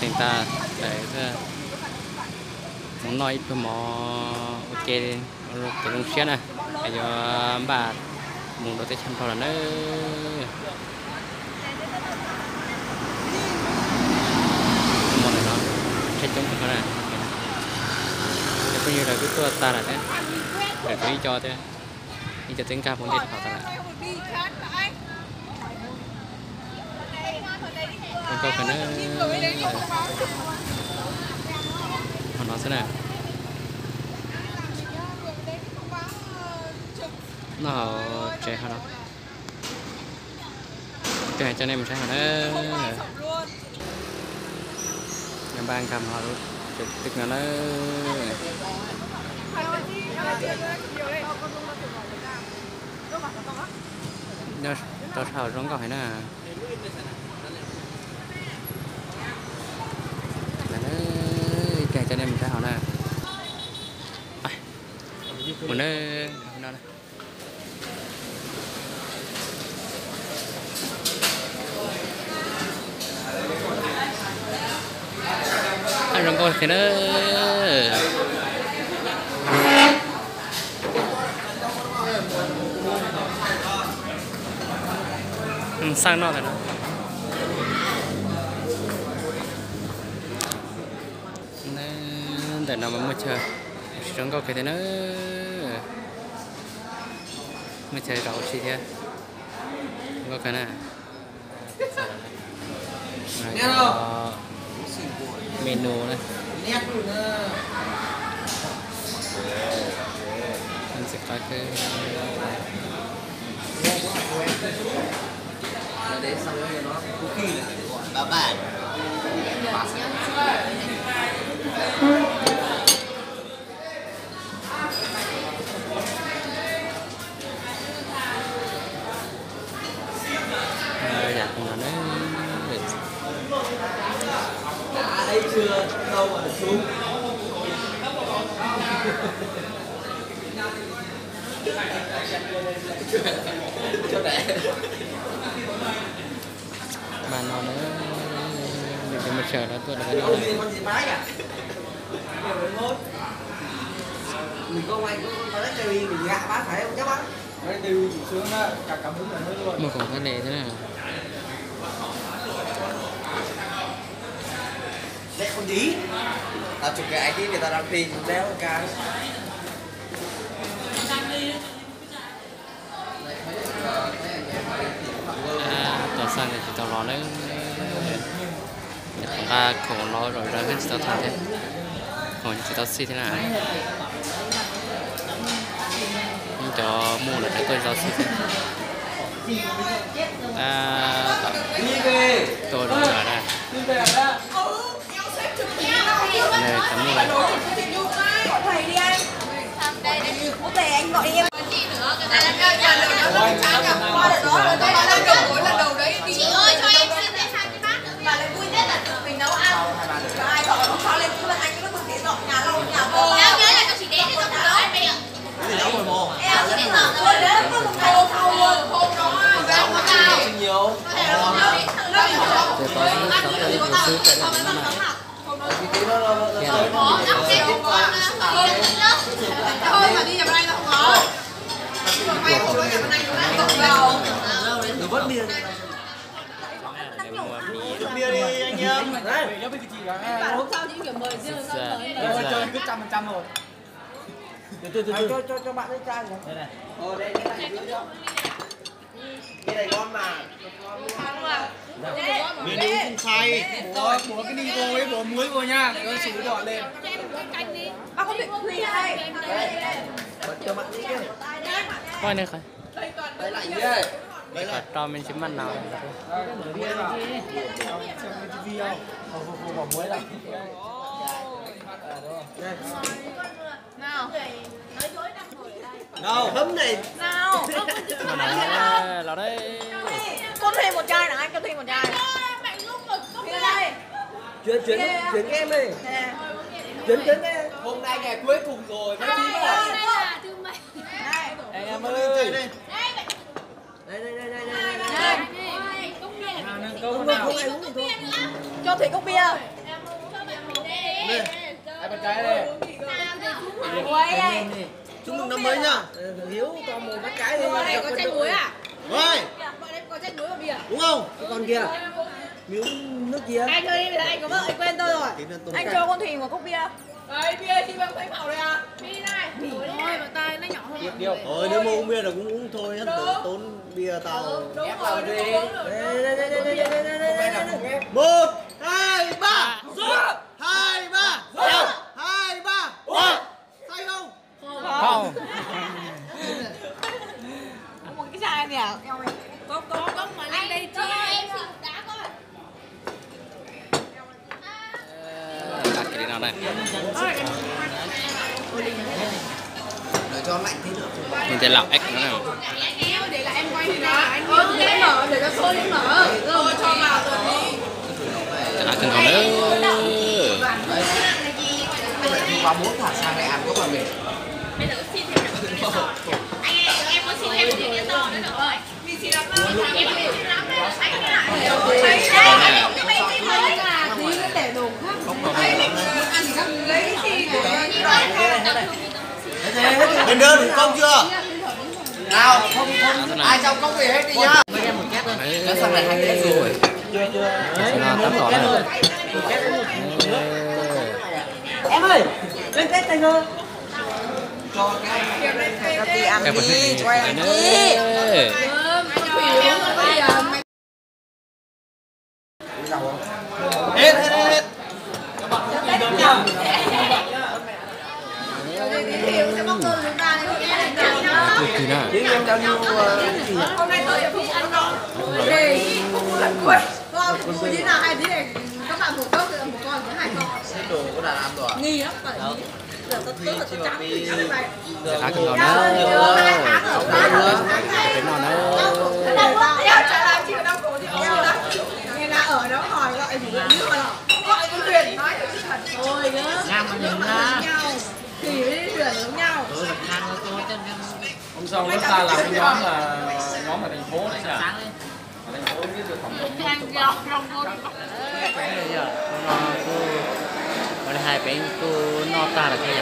sinh ta để muốn nói ít mò ok rồi từ lúc xưa nè bây giờ bà muốn đầu tiên chăm thọ là nó món này nó chết chống cái này bây giờ là cái tua ta là thế để tôi đi cho thế đi cho tiếng ca muốn đi học ta là con câu cái nó thế nào nó trẻ hơn đâu cái cho nên mình sẽ hả đó nhà ban cầm họ tức là nó tao thảo giống gọi nè cái cho nên mình sẽ hỏi nè mình nó anh rong coi thì nó sang nó thì nó để nào mà mới chơi rong coi thì nó mới chơi rau xí thế có cái này menu này mình sẽ có cái để xong rồi nó cookie này bà bạn dạ cũng là nó đã thấy chưa đâu mà xuống cho đẹp mà nó mình mà chờ nó tôi là cái đó con gì mái à mình có quay có lấy cây mình gạ bác phải không chắc bác đấy đều xuống đó cả cả bốn là hơi luôn một khoảng cái này thế nào đây con gì tao chụp cái ảnh đi người ta đang pin đéo cái tao sang thì tao lo đấy ta không lo rồi ra hết tao thành thế còn chỉ tao xí thế nào cho mua là cái tôi rau xí tôi đúng rồi đây này chấm mua thầy đi anh bố tè anh gọi em chị ơi cho em xin để sang cái bát và lại vui nhất là mình nấu ăn ai gọi không cho lên cứ anh cứ thực hiện dọn nhà lau nhà bò em nhớ là cho chị đến cho nấu em bây giờ cái nấu rồi mồ em chị đến dọn rồi đấy có một ngày sau luôn hôm đó ra quá cao nhiều thì có những sáu cái đồ sứ cái này nó này thôi mà đi vào đây nó không có được vớt bia bia đi anh em đấy nó bị cái gì cả hôm sau những kiểu mời riêng rồi chơi cứ 100% rồi cho bạn lấy chai rồi đây này đây cái này ngon mà menu không say bố cái đi vô ấy bố muối vô nha rồi xử đỏ lên bác có bị Huy đây cho bạn đi kia coi này coi đấy lại gì đây đấy là cho mình chấm ăn nào bỏ muối lại nào đâu hấm này nào là đấy con thêm một chai nào anh cho thêm một chai đây chuyển em đi chuyển em hôm nay ngày cuối cùng rồi mấy tí nữa em ơi đây cho thủy cốc bia Hai bạn cái đây. Chúc mừng năm mới nhá. Hiếu cho một bát cái đi. Bọn em có chanh muối à? Ôi, Bọn em có chanh muối và bia. đúng không? Cái con kia. Miếng nước kia. Anh ơi, bây giờ anh có vợ, anh quên tôi rồi. Anh cho con Thùy một cốc bia. Đấy, bia chị bằng thấy màu đây à? Bia này. Thôi, bọn ta nó nhỏ hơn. Thôi nếu mà uống bia là cũng uống thôi, tốn bia tao. Ép làm gì? Một, hai, ba. 2, 3. 2, 3. Say không? Không. Một cái chai này à? Có mà lên đây chi? Em xin đá coi. Đặt cái nào này. Để cho lạnh tí nữa. Mình sẽ lọc ếch nữa nào. Để là em quay thì là anh để mở để cho xôi lên mở. Rồi cho vào rồi đi. Cho nó cưng còn nữa. Qua 4 thả sang lại ăn có mà mệt. Bây giờ xin thêm một anh em có xin thêm một cái to nữa được rồi. Mình xin lắm đâu. Em xin lắm đấy. Anh cái lại. Tí nữa để đồ khác. Ăn thì các lấy gì Lên đơn thành công chưa? Nào, không ai trong công gì hết đi nhá. Nó sang này 2 cái rồi. Nó tắm gọn rồi. Em ơi, lên test tay ngơ. Cái bật đi. Hết, hết, hết. Thì nào. Hôm nay tôi sẽ ăn ngon. Không lần quên. Không, như thế nào hay thế này các bạn một cốc một con với 2 con. Cái đồ có đàn ăn rồi à? Nghi lắm. Giờ tôi tức là tôi chán thì chán này. Khá cưng còn nữa. Cái ngon nữa. Trả lời chị đau khổ thì eo đó. Nghe là ở đó hỏi gọi gì như mà gọi con Huyền nói cho chị thật. Thôi nhá. Làm mà nhìn ra. Thì với Huyền giống nhau. Hôm sau chúng ta làm cái nhóm là nhóm ở thành phố đấy nhỉ? Thành phố biết được phòng chống. Nó hai bên cô nó ta là cái gì?